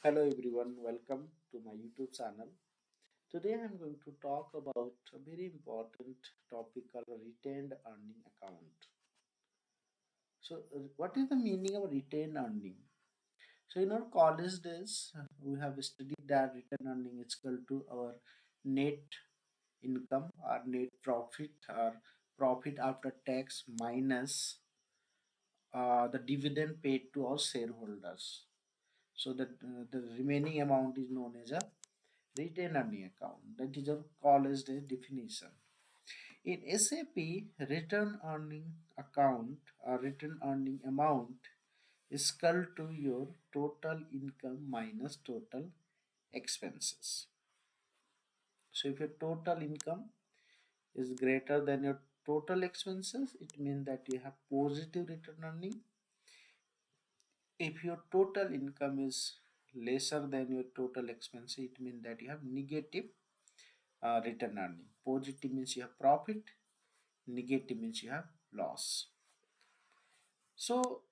Hello everyone, welcome to my YouTube channel. Today I'm going to talk about a very important topic called retained earning account. What is the meaning of retained earning? So, in our college days, we have studied that retained earning is equal to our net income or net profit or profit after tax minus the dividend paid to our shareholders. So, the remaining amount is known as a retained earning account. That is our college day definition. In SAP, return earning account or return earning amount is equal to your total income minus total expenses. So if your total income is greater than your total expenses, it means that you have positive return earning. If your total income is lesser than your total expense, it means that you have negative return earning. Positive means you have profit, negative means you have loss. So,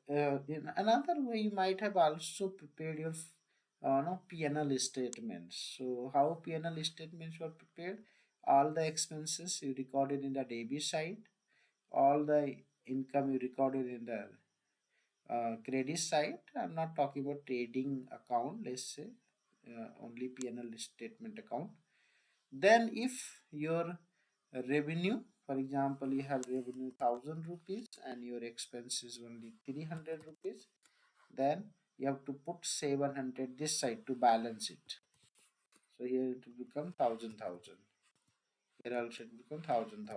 in another way, you might have also prepared your no, P&L statements. So, how P&L statements were prepared? All the expenses you recorded in the debit side, all the income you recorded in the credit side. I'm not talking about trading account, let's say, only P&L statement account. Then if your revenue, for example, you have revenue 1000 rupees and your expense is only 300 rupees, then you have to put 700 this side to balance it. So here it will become thousand. Here also it will become thousand.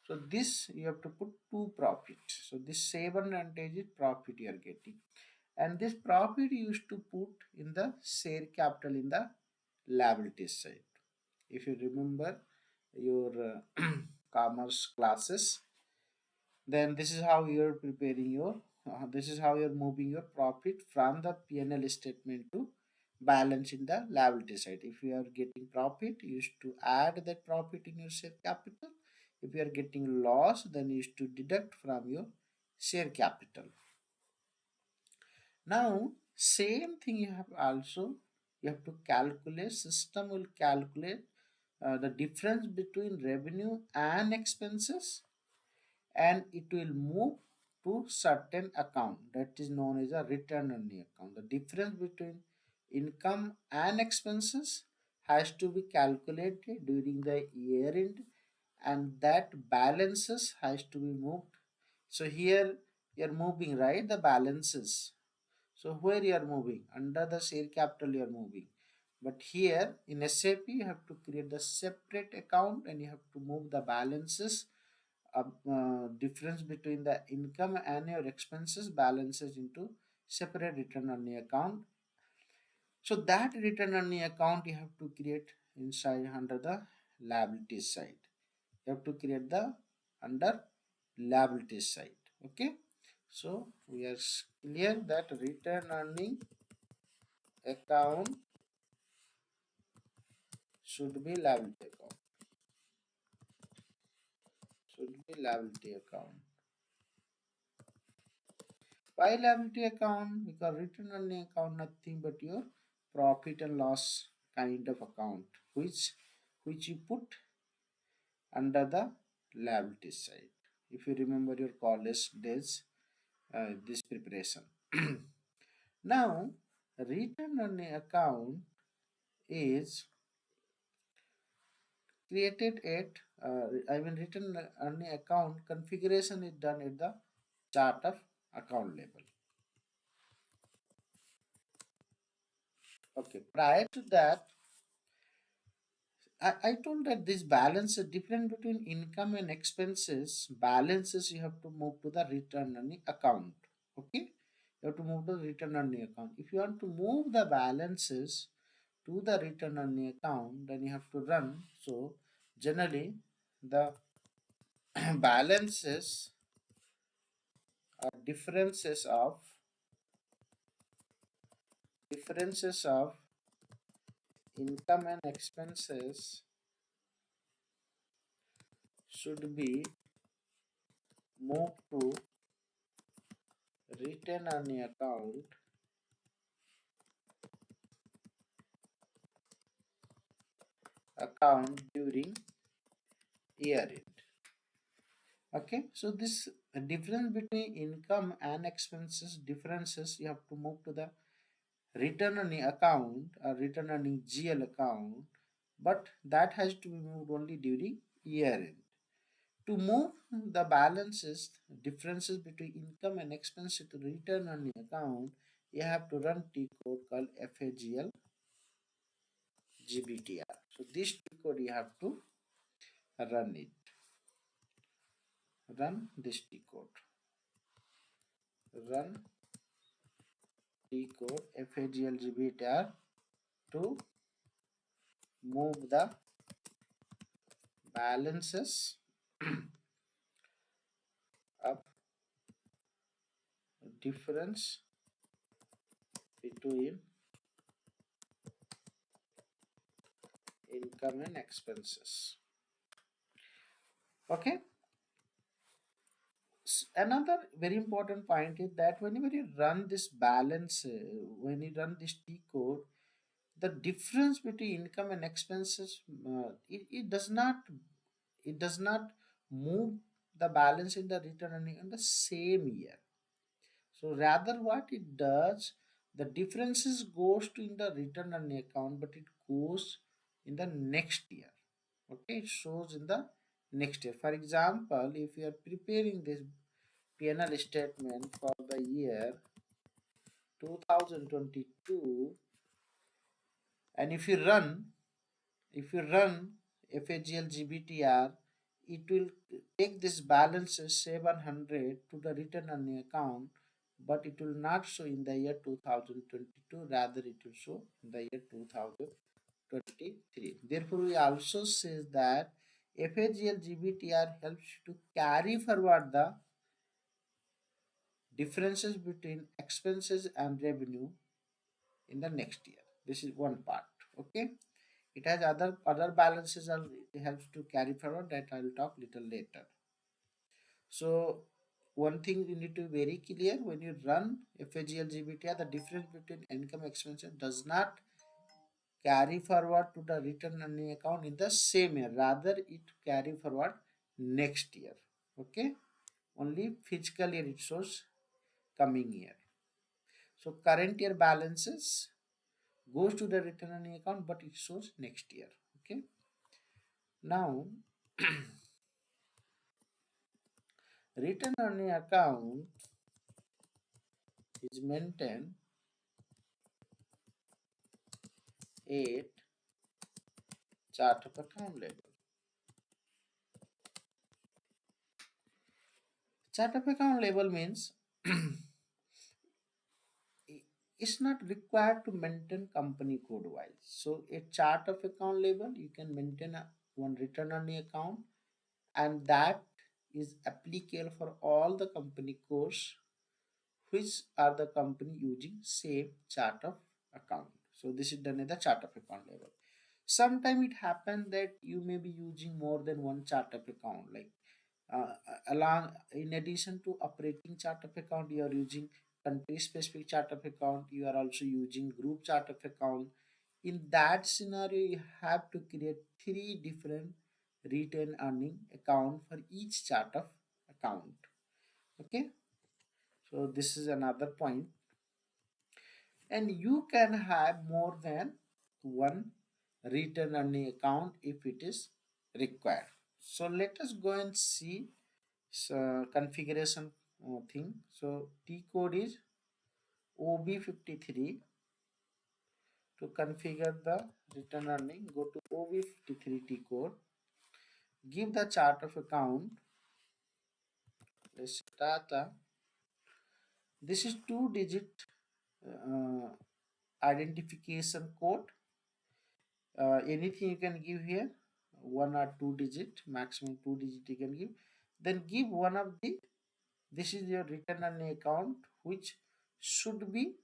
So this you have to put two profit. So this 700 is profit you are getting, and this profit you used to put in the share capital in the liabilities side. If you remember your commerce classes, then this is how you're preparing your this is how you're moving your profit from the P&L statement to balance in the liability side. If you are getting profit, you used to add that profit in your share capital. If you are getting loss, then you used to deduct from your share capital. Now same thing you have also, you have to calculate, system will calculate the difference between revenue and expenses, and it will move to certain account that is known as a return earning account. The difference between income and expenses has to be calculated during the year end, and that balances has to be moved. So here you are moving, right, the balances. So where you are moving? Under the share capital you are moving. But here in SAP you have to create the separate account and you have to move the balances, difference between the income and your expenses balances into separate return earning account. So that return earning account you have to create inside under the liabilities side. You have to create the under liabilities side. Okay. So we are clear that return earning account should be liability account. Should be liability account. Why liability account? Because return earning account nothing but your profit and loss kind of account, which you put under the liability side. If you remember your college days, this preparation. Now, return earning account is created at return earning account configuration is done at the chart of account level. Okay, prior to that, I told that this balance, the difference between income and expenses, balances you have to move to the return earning account. Okay, you have to move to the return earning account. If you want to move the balances to the return earning account, then you have to run. So generally, the balances are differences of income and expenses should be moved to return earning account account during year end. Okay, so this difference between income and expenses differences you have to move to the return earning account or return earning GL account, but that has to be moved only during year end. To move the balances differences between income and expense to return earning account, you have to run T code called FAGL GBTR. So this T code you have to run it. Run this T code. Run T code FAGLGBTR to move the balances of difference between income and expenses. Okay. Another very important point is that whenever you run this balance, when you run this T code, the difference between income and expenses, it does not move the balance in the return earning in the same year. So rather what it does, the differences goes to in the return earning account, but it goes in the next year. Okay, it shows in the next year. For example, if you are preparing this P&L statement for the year 2022, and if you run FAGLGBTR, it will take this balance 700 to the return earning account, but it will not show in the year 2022, rather it will show in the year 2023. Therefore, we also says that FAGLGBTR helps you to carry forward the differences between expenses and revenue in the next year. This is one part. Okay, it has other balances and it helps to carry forward, that I will talk little later. So one thing you need to be very clear: when you run FAGLGBTR, the difference between income expenses does not carry forward to the return earning account in the same year, rather it carry forward next year. Okay, only fiscal year it shows coming year. So current year balances goes to the return earning account, but it shows next year. Okay, now return earning account is maintained at chart of account level. Chart of account level means it's not required to maintain company code wise. So a chart of account level, you can maintain one return earning account, and that is applicable for all the company codes which are the company using same chart of account. So this is done at the chart of account level. Sometimes it happens that you may be using more than one chart of account, like along in addition to operating chart of account, you are using country specific chart of account, you are also using group chart of account. In that scenario, you have to create three different return earning account for each chart of account. Okay, so this is another point, and you can have more than one return earning account if it is required. So let us go and see configuration thing. So T code is OB53. To configure the return earning, go to OB53 T code, give the chart of account, let's data. This is 2-digit uh, identification code. Anything you can give here, 1 or 2 digit, maximum 2 digit you can give. Then give one of the, this is your return earning account, which should be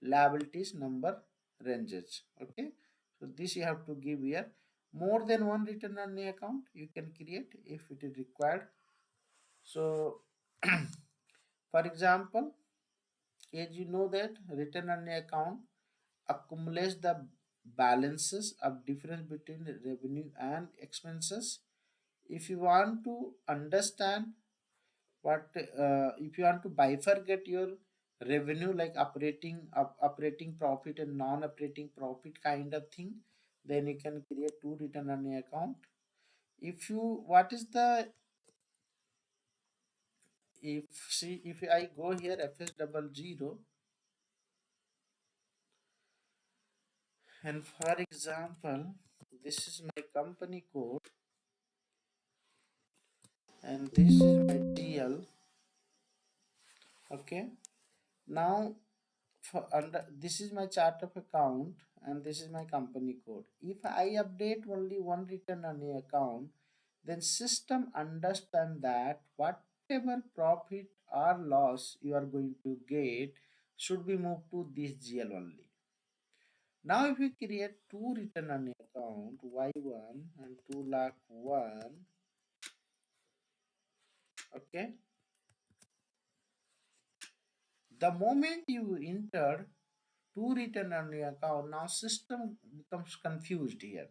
liabilities number ranges. Okay, so this you have to give here. More than one return earning account you can create if it is required. So for example, as you know that return earning account accumulates the balances of difference between the revenue and expenses. If you want to understand what if you want to bifurcate your revenue like operating profit and non-operating profit kind of thing, then you can create two return on account. If you what is the if see if I go here fs double zero, and for example this is my company code and this is my TL. Okay, now for under this is my chart of account and this is my company code. If I update only one return on the account, then system understand that whatever profit or loss you are going to get should be moved to this GL only. Now if we create two return on the account Y1 and 2 lakh 1, okay, the moment you enter two return on your account, now system becomes confused here.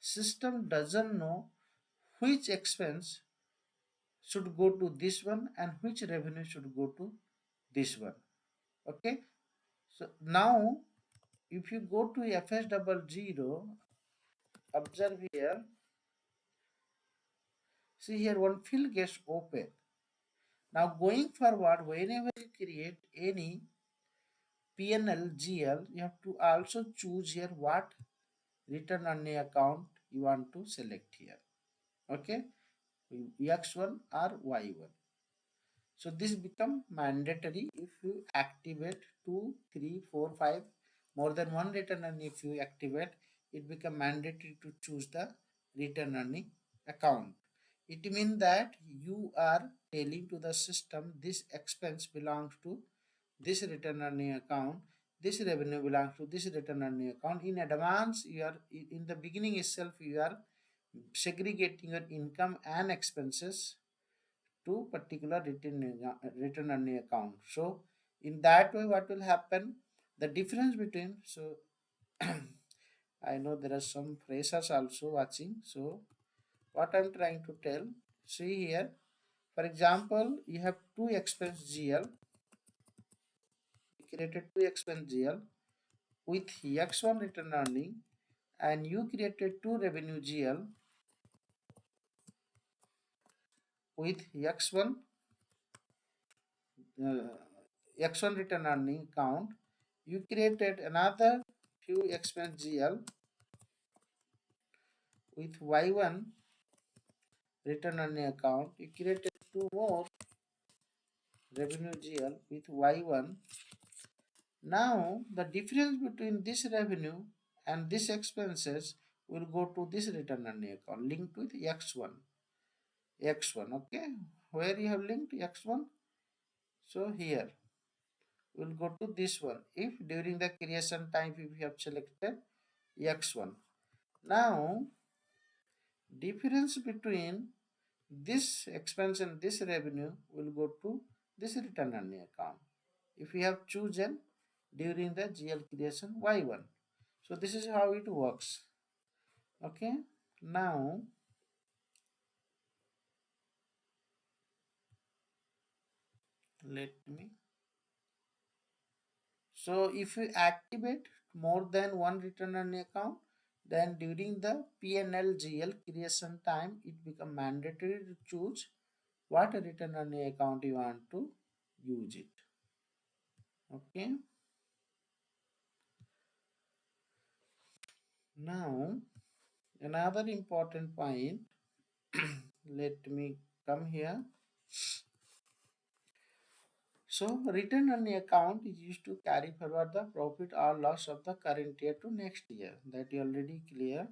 System doesn't know which expense should go to this one and which revenue should go to this one. Okay, so now if you go to fs double zero, observe here, see here one field gets open. Now going forward, whenever you create any PNL GL, you have to also choose here what return on the account you want to select here. Okay, x1 or y1. So this become mandatory if you activate 2, 3, 4, 5 more than one return, and if you activate it become mandatory to choose the return earning account. It means that you are telling to the system this expense belongs to this return earning account, this revenue belongs to this return earning account. In advance, you are in the beginning itself you are segregating your income and expenses to particular return earning account. So in that way what will happen, the difference between, so I know there are some freshers also watching, so what I'm trying to tell, see here, for example you have two expense GL, you created two expense GL with x1 return earning, and you created two revenue GL with x1 uh, x1 return earning count, you created another few expense GL with y1 return earning account, you created two more revenue GL with y1. Now the difference between this revenue and this expenses will go to this return earning account linked with x1. Okay, where you have linked x1, so here we'll go to this one if during the creation time if you have selected x1. Now difference between this expense and this revenue will go to this return earning account if we have chosen during the GL creation y1. So this is how it works. Okay, now let me, so if you activate more than one return earning account, then during the PNL GL creation time it become mandatory to choose what return earning account you want to use it. Okay, now another important point, let me come here. So return on the account is used to carry forward the profit or loss of the current year to next year, that you already clear.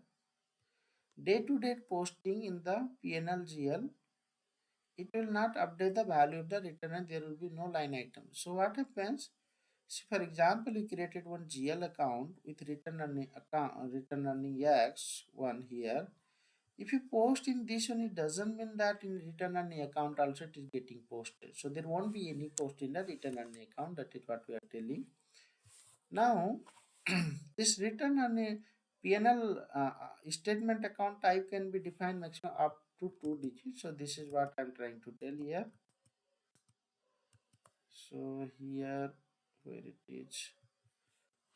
Day to day posting in the PNLGL, it will not update the value of the return and there will be no line item. So what happens? So for example, you created one GL account with return earning account, return earning X1 here. If you post in this one, it doesn't mean that in return earning account also it is getting posted. So there won't be any post in the return earning account. That is what we are telling. Now, this return earning PNL statement account type can be defined maximum up to 2 digits. So this is what I'm trying to tell here. So here, where it is,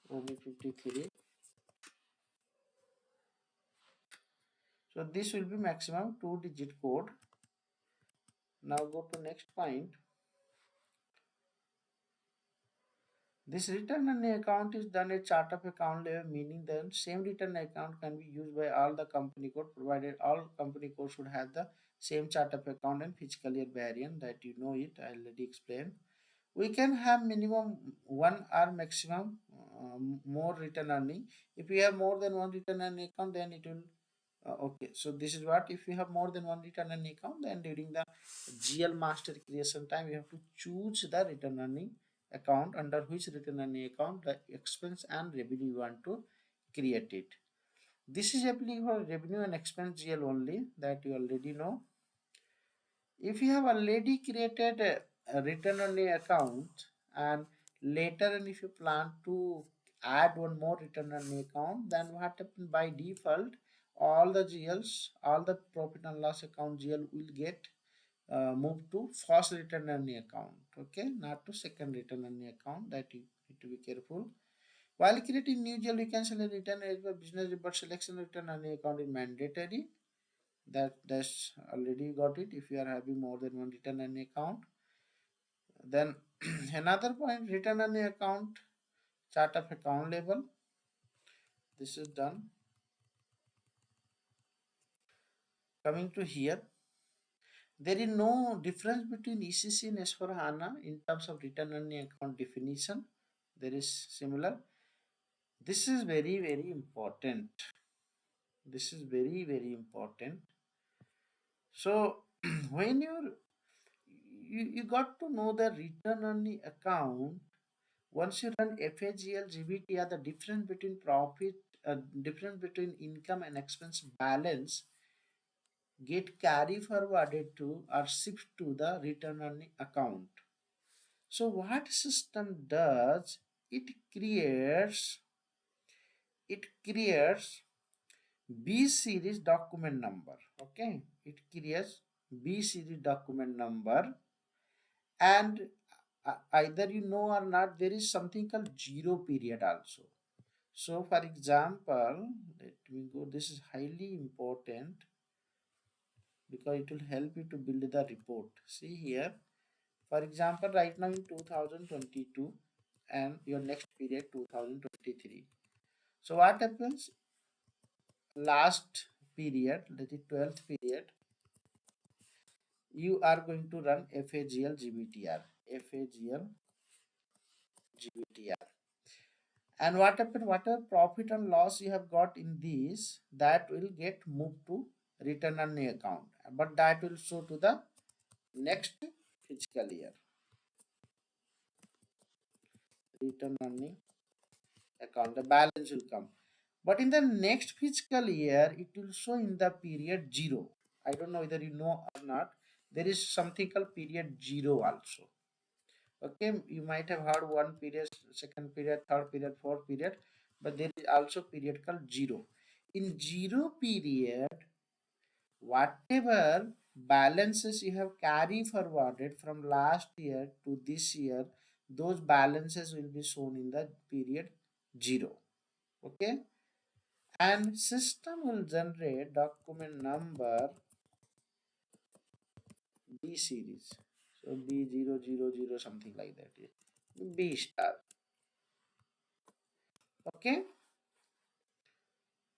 OMI 53. So this will be maximum 2-digit code. Now go to next point. This return on account is done at chart of account level, meaning the same return account can be used by all the company code, provided all company code should have the same chart of account and fiscal year variant, that you know it, I already explained. We can have minimum one or maximum more return earning. If we have more than one return earning account, then it will okay. So this is what, if you have more than one return earning account, then during the GL master creation time, you have to choose the return earning account under which return earning account the expense and revenue you want to create it. This is applicable for revenue and expense GL only, that you already know. If you have already created a return on the account, and later, and if you plan to add one more return on the account, then what happens by default, all the GLs, all the profit and loss account GL will get moved to first return on the account, okay, not to second return on the account. That you need to be careful. While creating new GL, you can select return as per business, but selection return on the account is mandatory. That's already got it. If you are having more than one return on account, then another point, return on account chart of account level, this is done. Coming to here, there is no difference between ECC and S4HANA in terms of return on account definition. There is similar. This is very important. This is very important. So when you got to know the return on the account. Once you run FAGLGVTR, the difference between difference between income and expense balance get carry forwarded to or shift to the return on account. So what system does? It creates B series document number. Okay, it creates B series document number, and either you know or not, there is something called zero period also. So for example, let me go, this is highly important because it will help you to build the report. See here, for example, right now in 2022 and your next period 2023. So what happens? Last period, that is 12th period, you are going to run FAGL GBTR. FAGL GBTR. And what happened? Whatever profit and loss you have got in these, that will get moved to return on the account, but that will show to the next fiscal year. Return on the account, the balance will come, but in the next fiscal year, it will show in the period 0. I don't know whether you know or not. There is something called period 0 also. Okay, you might have heard one period, second period, third period, fourth period, but there is also period called 0. In 0 period, whatever balances you have carry forwarded from last year to this year, those balances will be shown in the period 0. Okay, and system will generate document number B series. So B000 something like that, B star. Okay,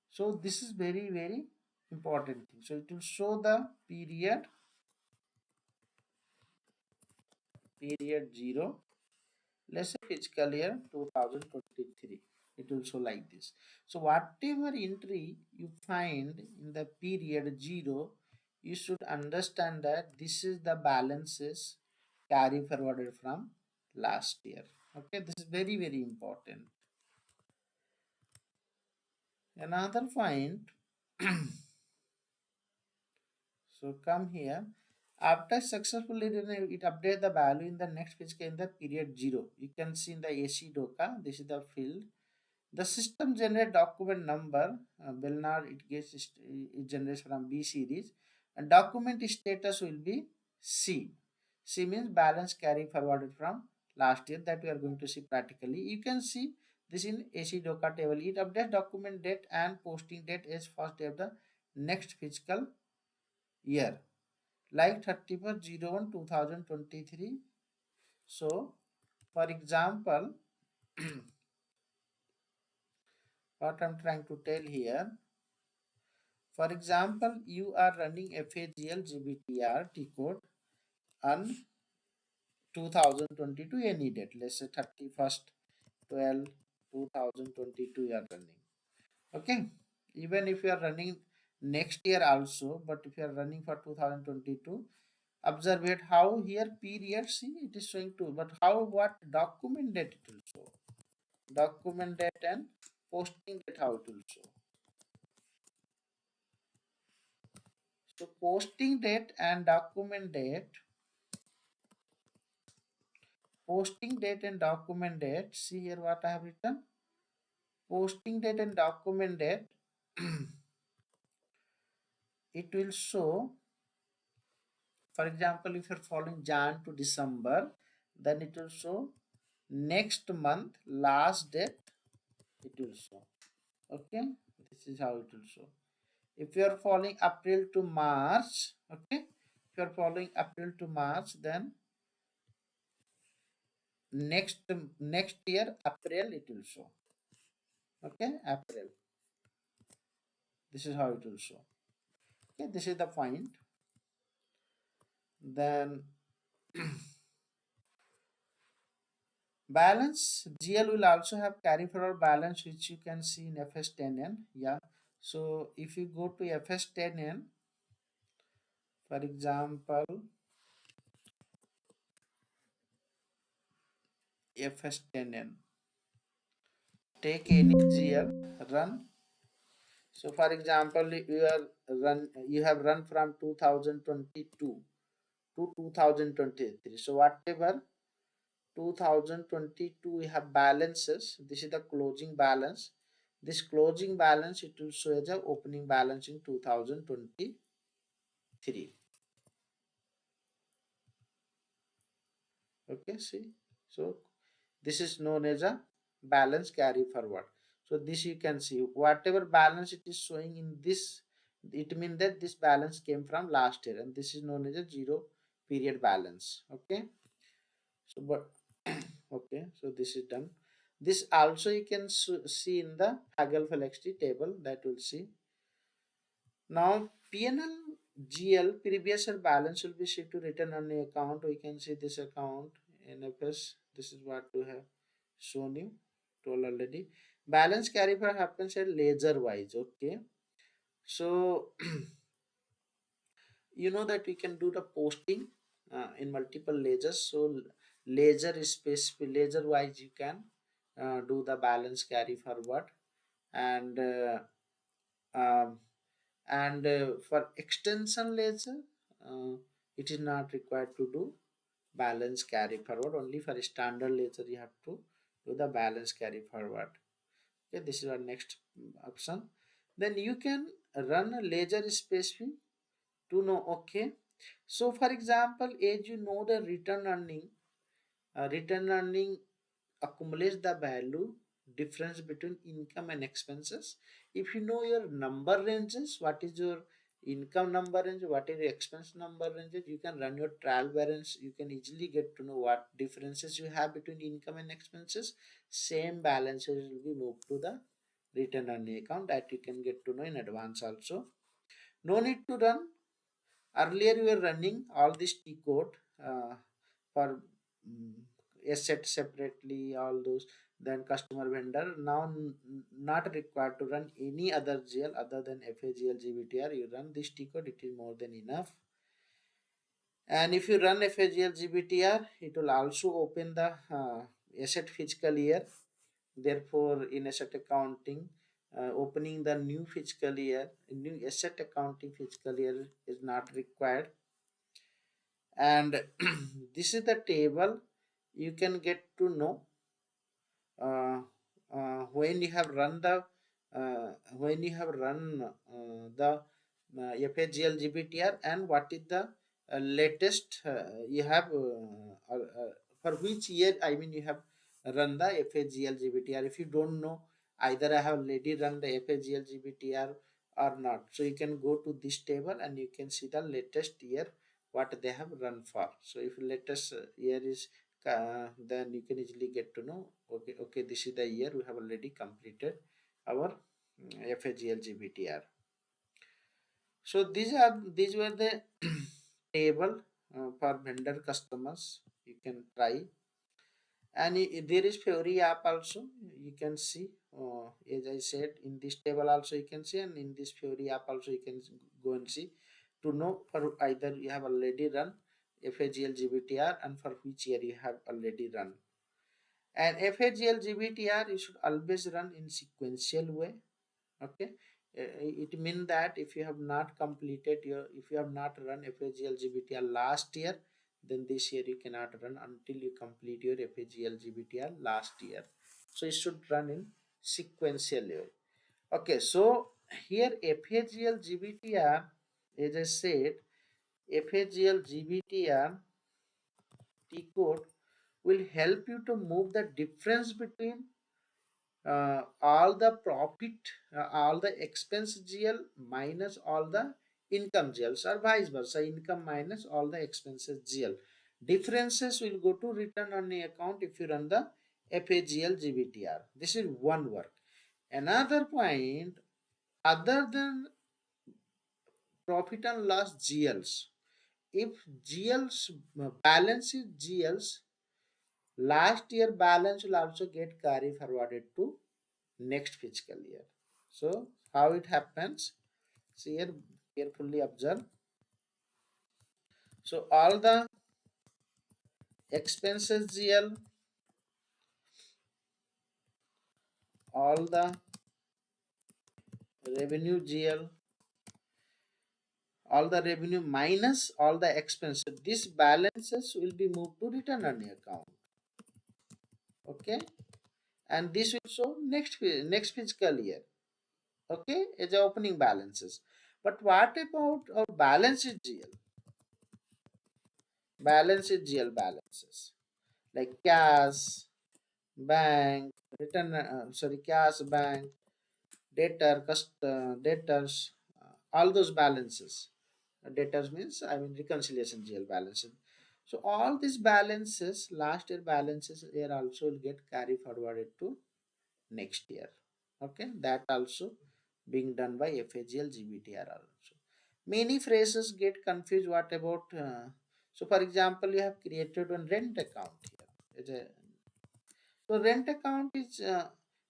so this is very important thing. So it will show the period 0. Let's say fiscal year 2023. It will show like this. So whatever entry you find in the period 0, you should understand that this is the balances carry forwarded from last year. Okay, this is very important. Another point. So come here. After successfully it update the value in the next fiscal in the period 0. You can see in the AC DOCA, this is the field. The system generate document number, Belnar it generates from B series, and document status will be C. C means balance carry forwarded from last year, that we are going to see practically. You can see this in AC Doka table. It updates document date and posting date as first day of the next fiscal year, like 31/01/2023. So, for example, what I'm trying to tell here, for example, you are running FAGLGVTR T code on 2022 any date. Let's say 31/12/2022 you are running. Okay. Even if you are running next year also, but if you are running for 2022, observe it how here period, see it is showing two, but how what document date it will show. Document date and posting date how it will show. So posting date and document date, posting date and document date. See here what I have written. Posting date and document date. It will show, for example, if you're following Jan to December, then it will show next month last date. It will show. Okay, this is how it will show. If you are following April to March, okay, if you are following April to March, then next next year April it will show. Okay, April. This is how it will show. Okay, this is the point. Then balance GL will also have carry forward balance, which you can see in FS10N. Yeah. So if you go to FS10N, for example, FS10N, take any GL, run. So for example, you have run from 2022 to 2023. So whatever 2022 we have balances, this is the closing balance. This closing balance it will show as a opening balance in 2023. Okay, see, so this is known as a balance carry forward. So this you can see whatever balance it is showing in this, it means that this balance came from last year, and this is known as a zero period balance. Okay, so but okay, so this is done. This also you can see in the FAGLGVTR table, that will see. Now PNL GL previous year balance will be shipped to return on the account. We can see this account NFS. This is what we have shown you, told already. Balance carry forward happens at ledger wise. Okay, so you know that we can do the posting in multiple ledgers. So ledger is specific, ledger wise you can do the balance carry forward, and um, for extension ledger, uh, it is not required to do balance carry forward. Only for standard ledger you have to do the balance carry forward. Okay, this is our next option. Then you can run a ledger specific to know. Okay, so for example, as you know, the return earning accumulates the value difference between income and expenses. If you know your number ranges, what is your income number range, what is your expense number ranges, you can run your trial balance. You can easily get to know what differences you have between income and expenses. Same balances will be moved to the return earning account, that you can get to know in advance also. No need to run. Earlier we were running all this T code for mm, asset separately, all those, then customer vendor. Now not required to run any other GL other than FAGLGVTR. You run this T code, it is more than enough. And if you run FAGLGVTR, it will also open the asset fiscal year. Therefore, in asset accounting, opening the new fiscal year, new asset accounting fiscal year is not required. And this is the table you can get to know uh, when you have run the when you have run the FAGLGBTR, and what is the latest you have for which year, I mean, you have run the FAGLGBTR. If you don't know, either I have already run the FAGLGBTR or not, so you can go to this table and you can see the latest year what they have run for. So if latest year is then you can easily get to know, okay, this is the year we have already completed our FAGLGBTR. So these were the table for vendor customers. You can try, and there is Fiori app also. You can see, as I said, in this table also you can see, and in this Fiori app also you can go and see to know for either you have already run FAGLGBTR and for which year you have already run. And FAGLGBTR you should always run in sequential way. Okay. It means that if you have not completed your, if you have not run FAGLGBTR last year, then this year you cannot run until you complete your FAGLGBTR last year. So it should run in sequential way. Okay, so here FAGLGBTR, as I said, FAGLGBTR T code will help you to move the difference between all the profit, all the expense GL minus all the income GLs, or vice versa, income minus all the expenses GL. Differences will go to return on the account if you run the FAGL GBTR. This is one work. Another point, other than profit and loss GLs, if GLs balance is GLs, last year balance will also get carry forwarded to next fiscal year. So how it happens? See here, carefully observe. So all the expenses GL, all the revenue GL, all the revenue minus all the expenses. These balances will be moved to return on account. Okay, and this will show next fiscal year. Okay, as the opening balances. But what about our balance sheet GL? Balance sheet GL balances like cash, bank, return, sorry, cash, bank, debtors, all those balances. Debtors means, I mean, reconciliation GL balances. So all these balances, last year balances here also will get carry forwarded to next year. Okay, that also being done by FAGL GBTR also. Many phrases get confused. What about so for example, you have created one rent account here. So rent account is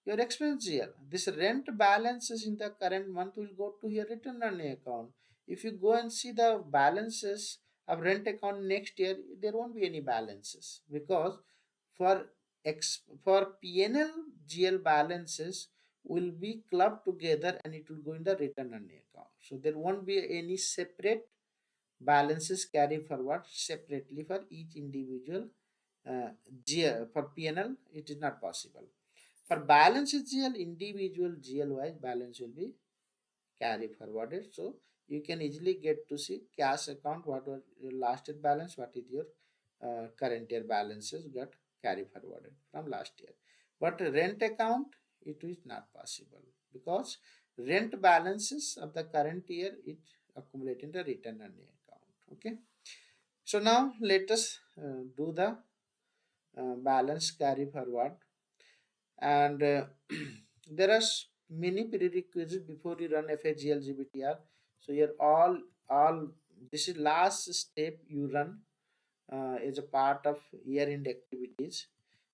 your expense here. This rent balances in the current month will go to your return on account. If you go and see the balances of rent account next year, there won't be any balances, because for for PNL GL balances will be clubbed together and it will go in the return on account. So there won't be any separate balances carry forward separately for each individual GL. For PNL, it is not possible. For balance GL, individual GL wise balance will be carry forwarded. So you can easily get to see cash account, what was your last year balance, what is your current year balances got carry forwarded from last year. But rent account, it is not possible, because rent balances of the current year it accumulate in the return on the account. Okay. So now let us do the balance carry forward, and there are many prerequisites before you run FAGLGBTR. So here all this is last step you run as a part of year-end activities.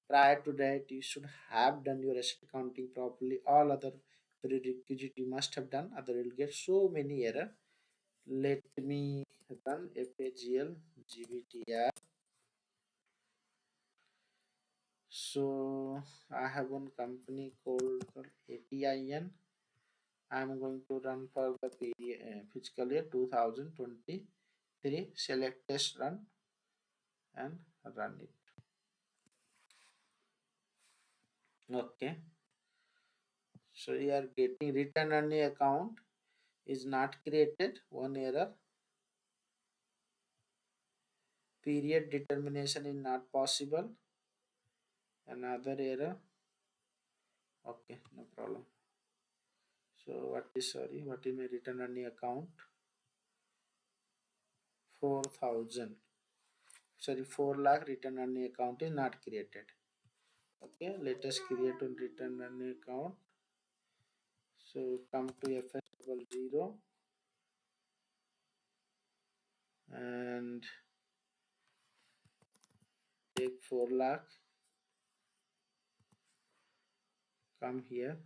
Prior to that, you should have done your asset accounting properly. All other prerequisites you must have done, other you'll get so many error. Let me run FAGLGBTR. So I have one company called ATIN. I'm going to run for the fiscal year 2023. Select test run and run it. Okay. So you are getting return on the account is not created, one error. Period determination is not possible, another error. Okay, no problem. So what is my return on the account? 4,000. Sorry, 4 lakh return on the account is not created. Okay, let us create a return on the account. So come to FS00 and take 4 lakh. Come here,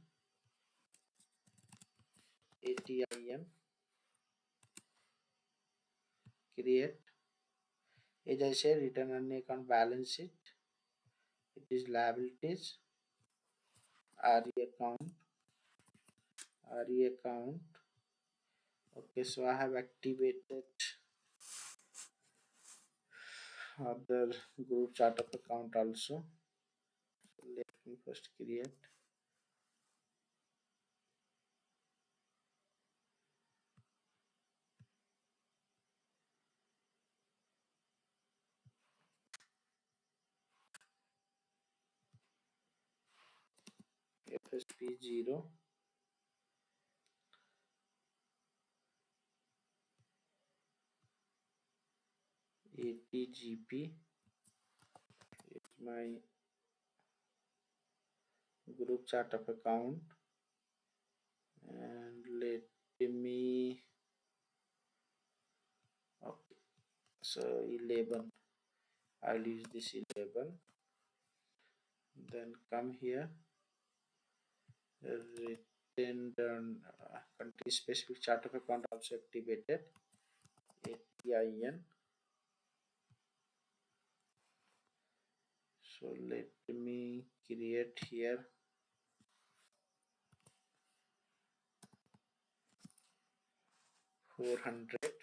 ATIN, create. As I said, return on the account balance sheet. It is liabilities, RE account, RE account. Okay, so I have activated other group chart of account also. So let me first create FSP0, ATGP is my group chart of account, and let me, okay, so 11, I'll use this 11. Then come here, written country specific chart of account also activated, ATIN. So let me create here 400.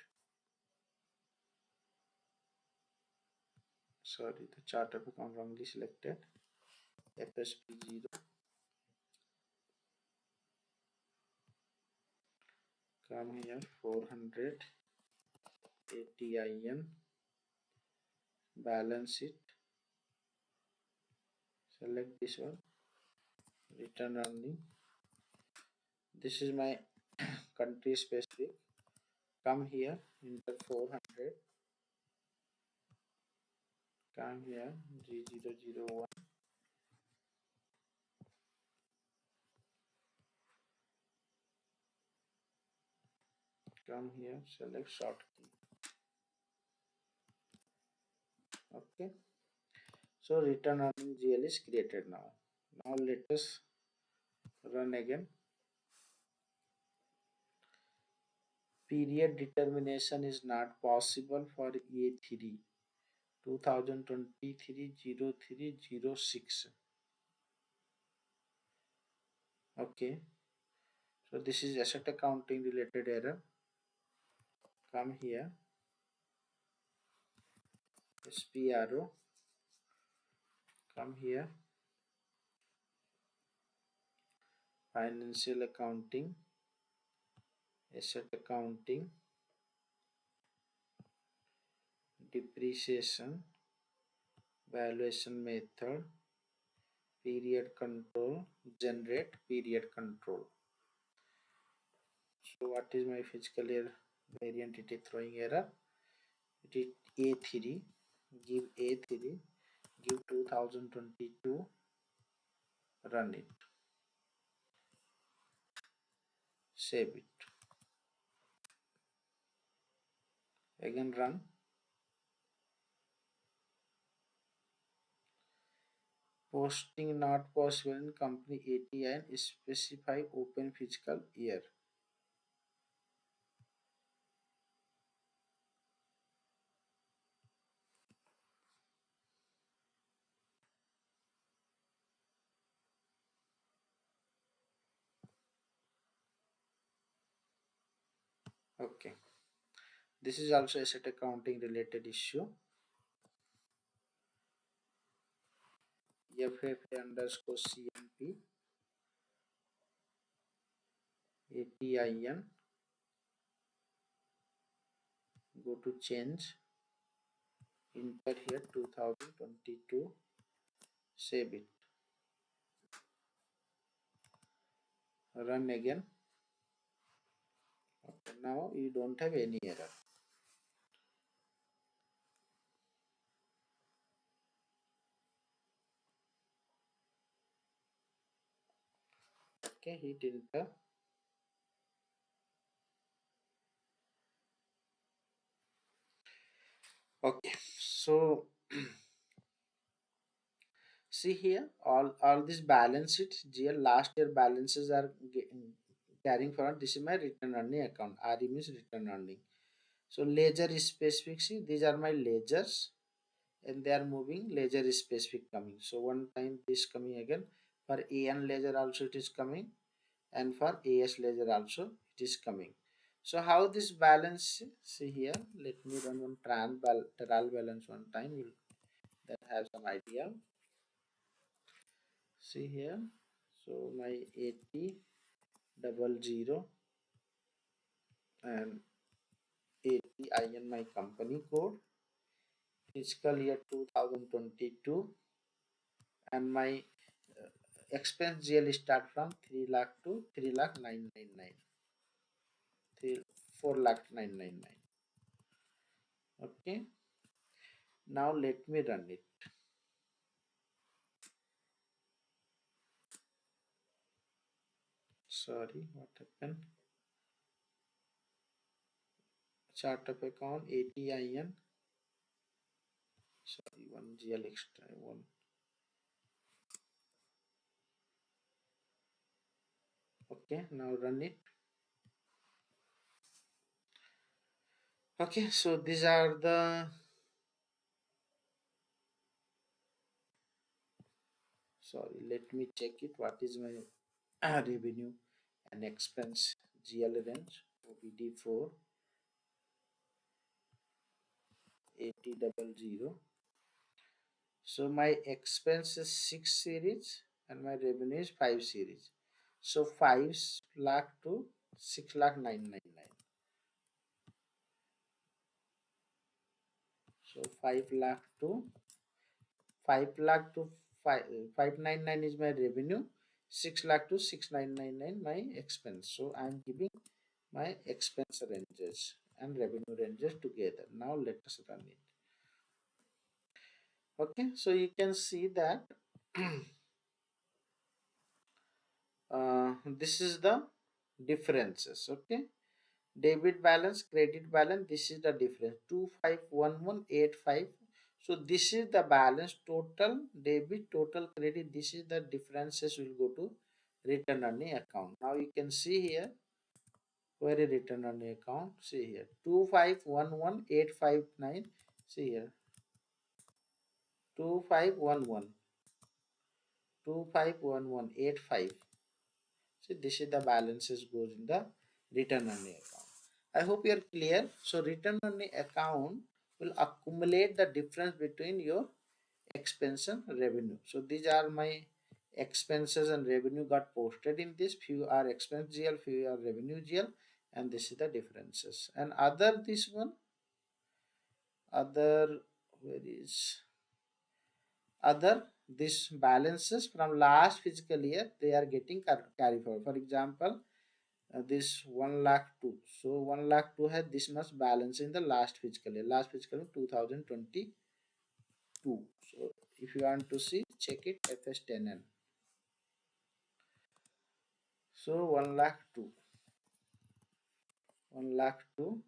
Sorry, the chart of account wrongly selected. FSP0. Come here, 400, ATIN, balance sheet. Select this one, return earning. This is my country specific. Come here, enter 400. Come here, G001. Come here, select short key. Okay. So return earning GL is created now. Now let us run again. Period determination is not possible for A3 2023-03-06. Okay, so this is asset accounting related error. Come here, SPRO. Come here, financial accounting, asset accounting, depreciation, valuation method, period control, generate period control. So what is my fiscal year variant? It is throwing error. It is A3. Give A3. Give 2022. Run it. Save it. Again run. Posting not possible in company ATI and specify open fiscal year. Okay. This is also asset accounting related issue. FFA underscore CMP. ATIN, go to change, enter here 2022, save it, run again. Okay, now you don't have any error. Okay, hit enter. Okay, so see here, all these balance sheets, GL last year balances are carrying forward. This is my return earning account. RE means return earning. So ledger is specific. See, these are my ledgers, and they are moving. Ledger is specific coming. So one time this coming again. For AN ledger also it is coming, and for AS ledger also it is coming. So how this balance? See here. Let me run one trial balance one time. You'll then have some idea. See here, so my 80 double 0 and 80 in my company code, fiscal year 2022, and my expense GL start from 3 lakh to 3 lakh 999, 4 lakh 999. Okay, now let me run it. Sorry, what happened? Chart of account 80 sorry, one GL extra one. Okay, now run it. Okay, so these are the, sorry, let me check it. What is my revenue and expense GL range? OBD 4 80 double 0. So my expense is 6 series and my revenue is 5 series. So 5 lakh to 6 lakh 999. So 5 lakh to 5 lakh to 599 is my revenue. 6 lakh to 6999 my expense. So I am giving my expense ranges and revenue ranges together. Now let us run it. Okay, so you can see that this is the differences. Okay, debit balance, credit balance, this is the difference 251185. So this is the balance, total debit, total credit. This is the differences will go to return earning account. Now you can see here, query return earning account. See here 2511859. See here 2511 251185. See, this is the balances goes in the return earning account. I hope you are clear. So return earning account will accumulate the difference between your expense and revenue. So these are my expenses and revenue got posted in this. Few are expense GL, few are revenue GL, and this is the differences. And other this one, other, where is other, this balances from last fiscal year, they are getting carry forward. For example, this 1 lakh 2. So 1 lakh 2 has this much balance in the last fiscal year. Last fiscal year 2022. So if you want to see, check it FS10N. So 1 lakh 2. 1 lakh 2.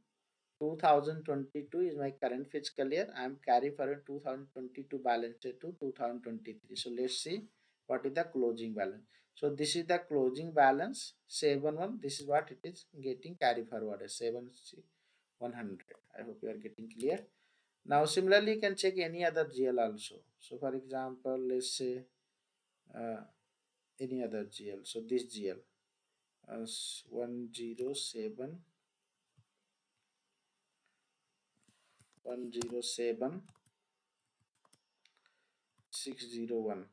2022 is my current fiscal year. I am carry forward 2022 balance sheet to 2023. So let's see what is the closing balance. So this is the closing balance 71. This is what it is getting carry forward 7100. I hope you are getting clear. Now similarly you can check any other GL also. So for example, let's say any other GL. So this GL 107 107 601.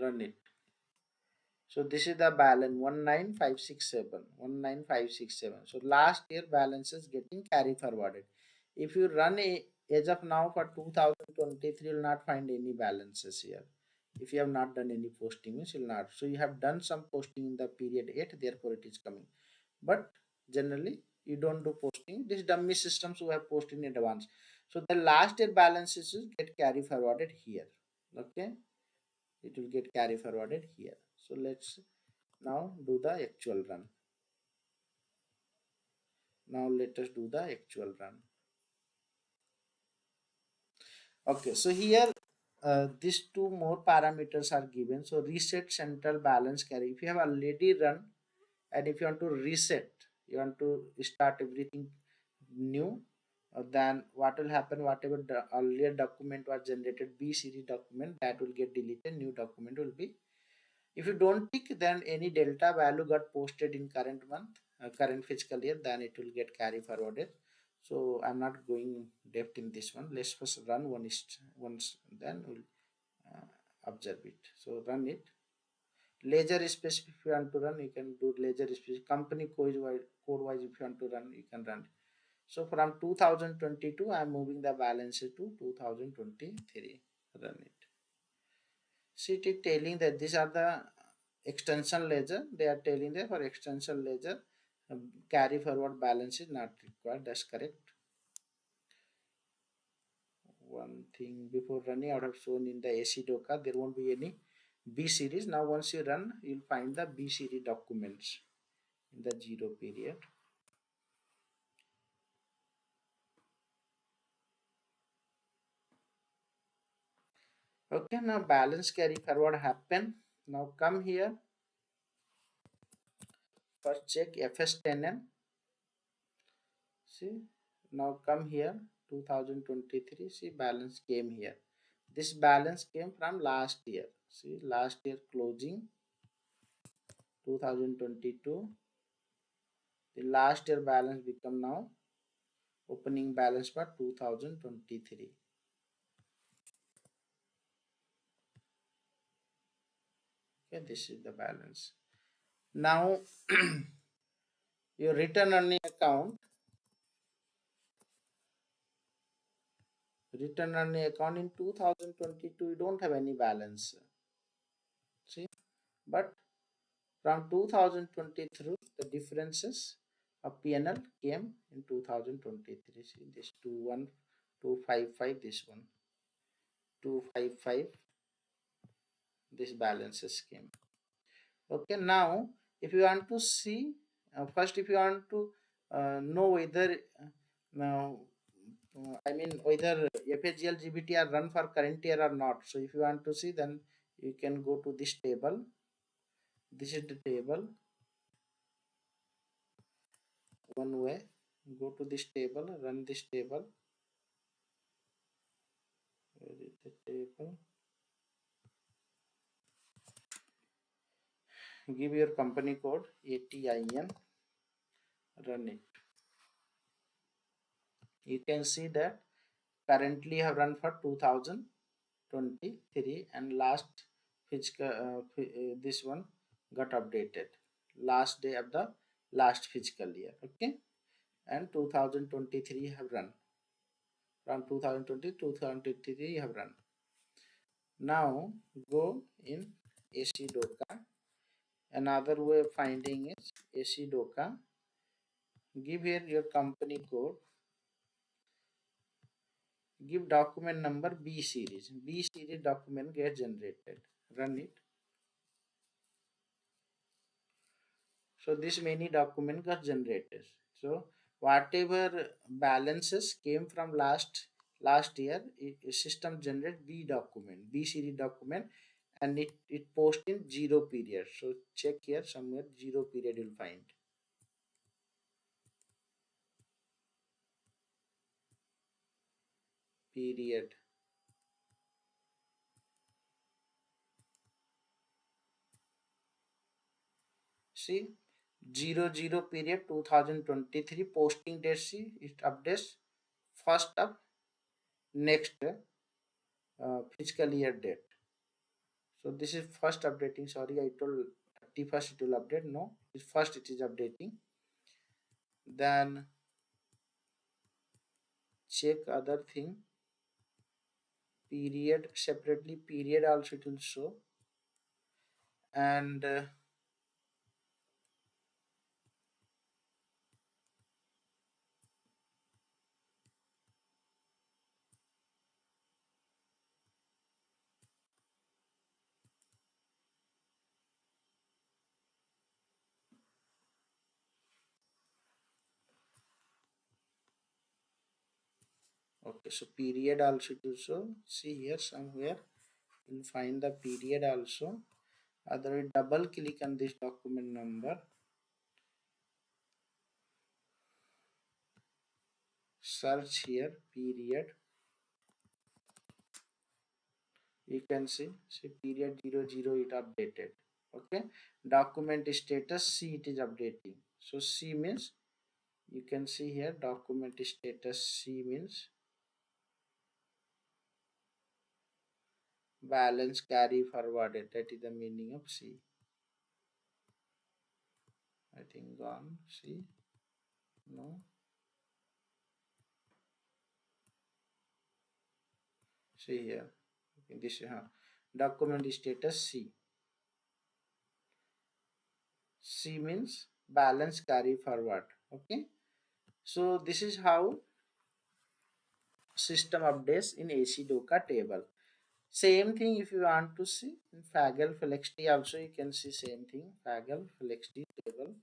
Run it. So this is the balance 19567, 19567. So last year balance is getting carry forwarded. If you run a as of now for 2023, you'll not find any balances here. If you have not done any posting, means you'll not. So you have done some posting in the period 8, therefore it is coming. But generally you don't do posting. These dummy systems who have posted in advance. So the last year balances will get carry forwarded here. Okay, it will get carry forwarded here. So let's now do the actual run. Now let us do the actual run. Okay, so here these two more parameters are given. So reset central balance carry. If you have already run and if you want to reset, you want to start everything new, then what will happen? Whatever the earlier document was generated, B series document, that will get deleted. New document will be. If you don't tick, then any delta value got posted in current month, current fiscal year, then it will get carry forwarded. So I'm not going depth in this one. Let's first run once, then we'll observe it. So run it. Ledger specific if you want to run, you can do ledger specific. Company code wise if you want to run, you can run. So from 2022, I'm moving the balance to 2023. Run it. See, it is telling that these are the extension ledger. They are telling that for extension ledger, carry forward balance is not required. That's correct. One thing before running, I would have shown in the AC doka, there won't be any B series. Now, once you run, you'll find the B series documents in the zero period. Okay, now balance carry forward happen. Now come here. First check FS10N. See, now come here 2023. See, balance came here. This balance came from last year. See, last year closing 2022. The last year balance become now opening balance for 2023. Okay, this is the balance. Now your return earning account, return earning account in 2022, you don't have any balance. See, but from 2023, the differences of PNL came in 2023. See this 21255, this one 255, this balances came. Okay, now if you want to see, first if you want to know whether now I mean whether FHGL run for current year or not. So if you want to see, then you can go to this table. This is the table. One way, go to this table, run this table. Where is the table? Give your company code ATIN, run it. You can see that currently have run for 2023 and last fiscal this one got updated last day of the last fiscal year. Okay, and 2023 have run from 2020 to 2023 have run. Now go in AC Doka. Another way of finding is AC Doka. Give here your company code. Give document number B series. B series document gets generated. Run it. So this many document got generated. So whatever balances came from last year, system generate B document, B series document, and it post in zero period. So check here somewhere zero period you'll find. Period. See, 00 period 2023 posting date. See, it updates first of next fiscal year date. So this is first updating. Sorry, I told 31st it will update. No, first it is updating. Then check other thing, period separately, period also it will show. And okay, so period also it will show. See here somewhere you'll find the period also. Otherwise double click on this document number, search here period, you can see period 00 it updated. Okay, document status C it is updating. So C means, you can see here document status C means balance carry forwarded, that is the meaning of C. I think gone. See, no, see here, okay, this document status C. C means balance carry forward. Okay, so this is how system updates in AC Doka table. Same thing if you want to see in Fagel Flexty also, you can see same thing, Fagel Flexty table.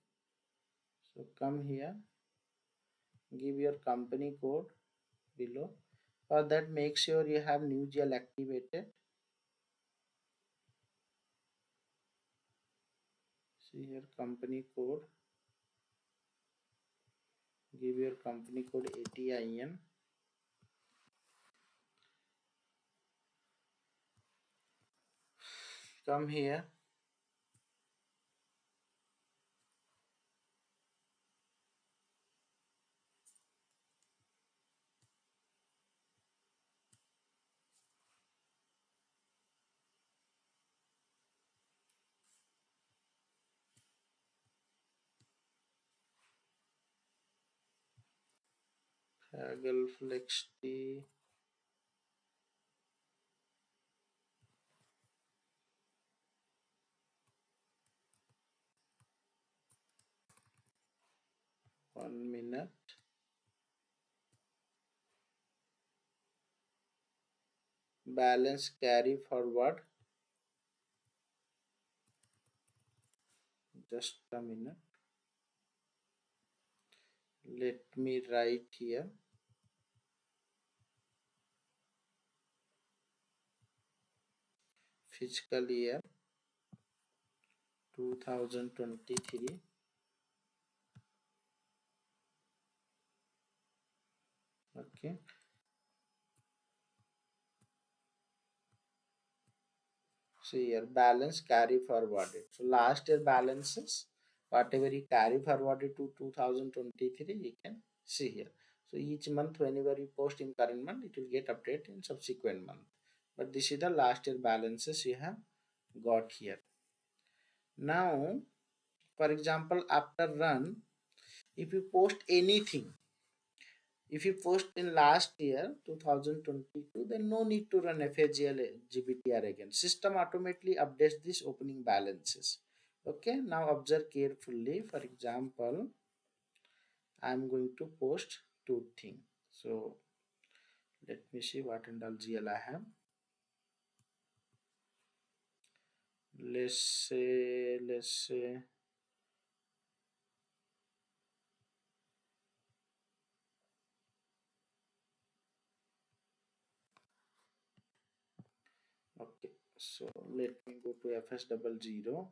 So come here, give your company code below. For that, make sure you have new GL activated. See here company code, give your company code ATIN. Come here, Fagel Flexty. 1 minute. Balance carry forward. Just a minute. Let me write here. Fiscal year 2023. Okay. See here balance carry forwarded. So last year balances, whatever you carry forwarded to 2023, you can see here. So each month whenever you post in current month, it will get updated in subsequent month. But this is the last year balances you have got here. Now, for example, after run, if you post anything, if you post in last year 2022, then no need to run FAGLGVTR again. System automatically updates this opening balances. Okay, now observe carefully. For example, I am going to post two things. So let me see what and all GL I have. Let's say okay. So let me go to FS00.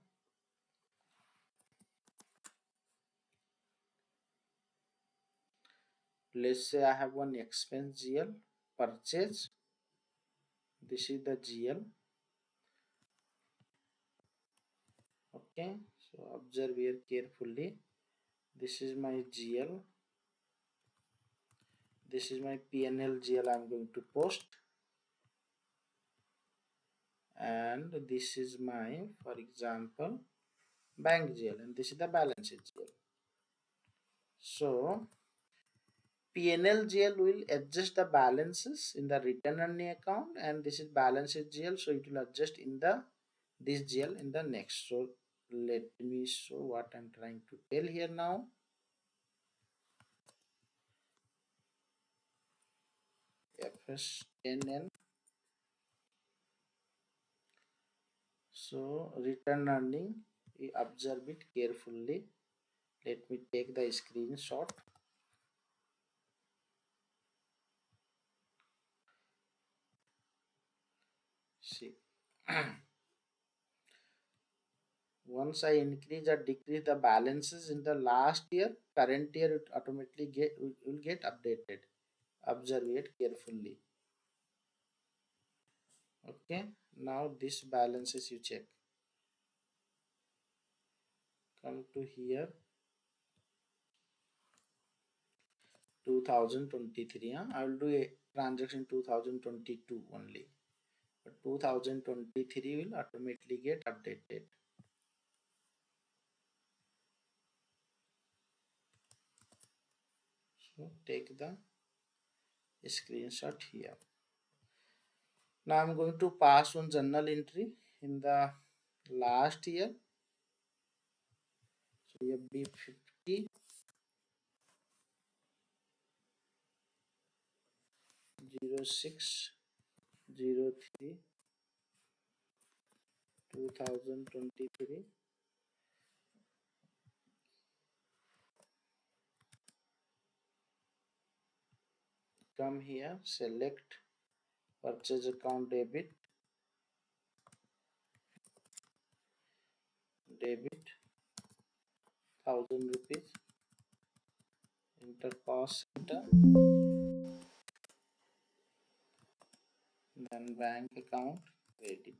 Let's say I have one expense GL purchase. This is the GL. Okay, so observe here carefully. This is my GL. This is my PNL GL I'm going to post. And this is my, for example, bank GL, and this is the balance sheet GL. So PNL GL will adjust the balances in the return earning account, and this is balance sheet GL, so it will adjust in the this GL in the next. So let me show what I'm trying to tell here now. FS 10N. So return earning, we observe it carefully. Let me take the screenshot. See, once I increase or decrease the balances in the last year, current year it automatically will get updated. Observe it carefully. Okay, now this balances you check. Come to here, 2023. I will do a transaction 2022 only, but 2023 will automatically get updated. So take the screenshot here. Now I'm going to pass one journal entry in the last year. So FB50 0603 2023. Come here, select purchase account debit 1000 rupees, enter cost center, then bank account credit.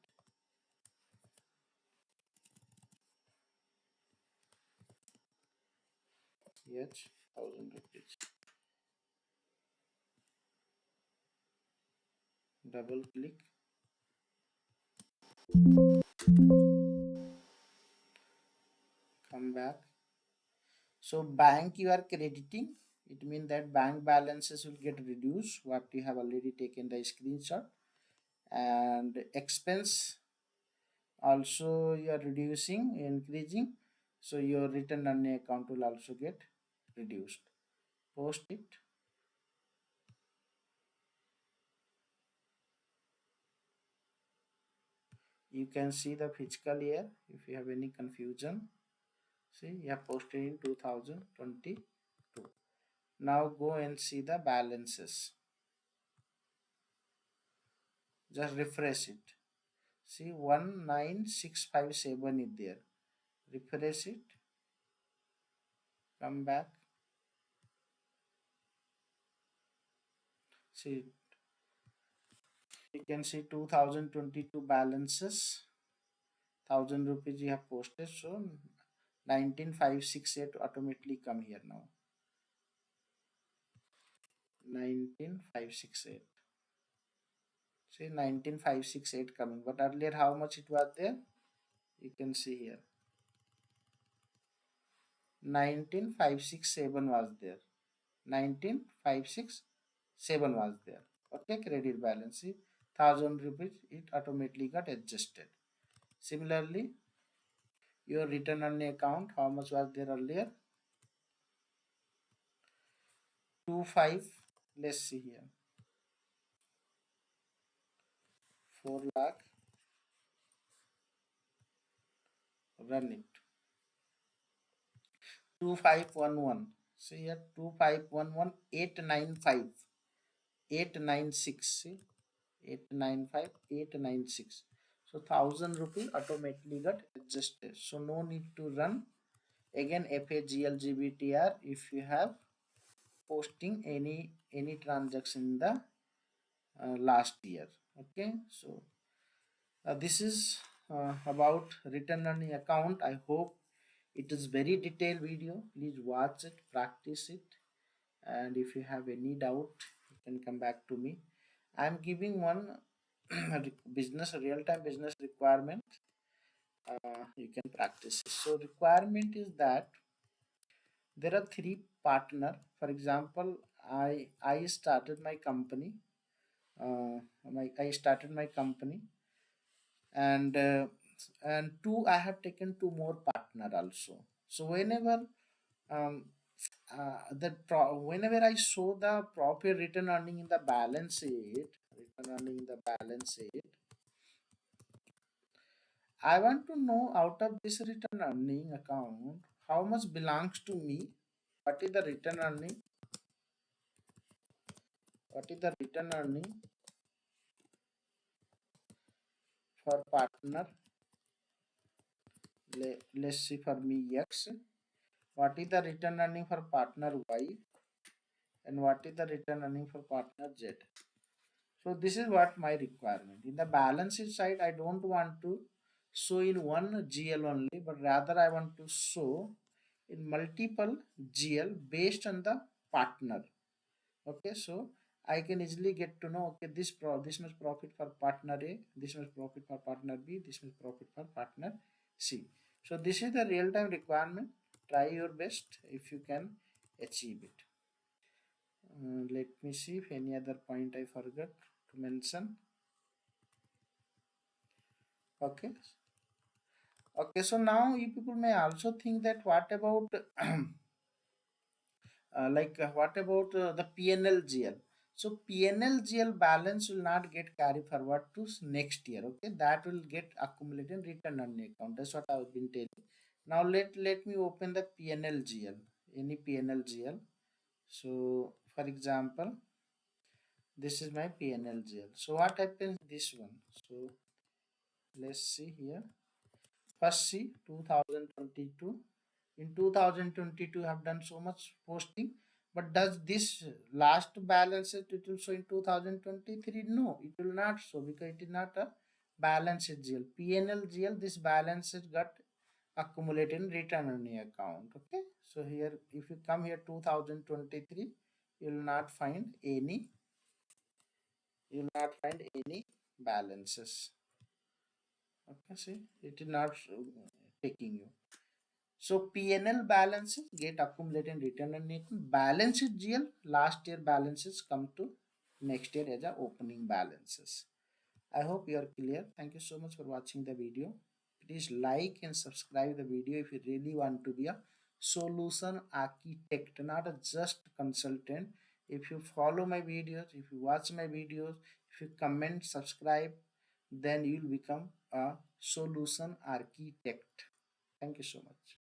Yes, 1000 rupees. Double click. Come back. So bank you are crediting. It means that bank balances will get reduced. What you have already taken the screenshot, and expense also you are reducing, increasing. So your return on account will also get reduced. Post it. You can see the fiscal year if you have any confusion. See, you have posted in 2022. Now go and see the balances. Just refresh it. See, 19657 is there. Refresh it. Come back. See, you can see 2022 balances. 1000 rupees you have posted. So 19568 automatically come here now. 19568. See, 19568 coming. But earlier how much it was there? You can see here. 19567 was there. 19567 was there. Okay, credit balance. See, 1000 rupees it automatically got adjusted. Similarly, your return on account, how much was there earlier? 25. Let's see here. 4 lakh. Run it. 2511. See here, 2511 895 896. See, 895 896. So 1000 rupees automatically got adjusted. So no need to run again FAGLGVTR if you have posting any transaction in the last year. Okay, so this is about return earning account. I hope it is very detailed video. Please watch it, practice it, and if you have any doubt you can come back to me. I am giving one business real-time business requirement you can practice it. So requirement is that there are three partner. For example, I started my company. I started my company, and two, I have taken two more partner also. So um, whenever I show the proper return earning in the balance sheet, return earning in the balance sheet, I want to know out of this return earning account how much belongs to me. What is the return earning? What is the return earning for partner? Let's see for me X. What is the return earning for partner Y? And what is the return earning for partner Z? So this is what my requirement. In the balance sheet side, I don't want to show in one GL only, but rather I want to show in multiple GL based on the partner. Okay, so I can easily get to know, okay, this much profit for partner A, this much profit for partner B, this much profit for partner C. So this is the real time requirement. Try your best if you can achieve it. Let me see if any other point I forgot to mention. Okay. Okay, so now you people may also think that what about what about the PNLGL? So PNLGL balance will not get carried forward to next year. Okay, that will get accumulated in return on account. That's what I've been telling. Now let me open the PNLGL. Any PNLGL. So for example, this is my PNLGL. So what happens this one? So let's see here. First see 2022. In 2022 have done so much posting, but does this last balance it will show in 2023? No, it will not show because it is not a balance GL. PNL GL, this balance got accumulated in return on the account. Okay, so here if you come here 2023, you will not find any, balances. Okay, see it is not taking you. So PNL balances get accumulated and return on income. Balance sheet GL last year balances come to next year as a opening balances. I hope you are clear. Thank you so much for watching the video. Please like and subscribe the video if you really want to be a solution architect, not a just consultant. If you follow my videos, if you watch my videos, if you comment, subscribe, then you'll become a solution architect. Thank you so much.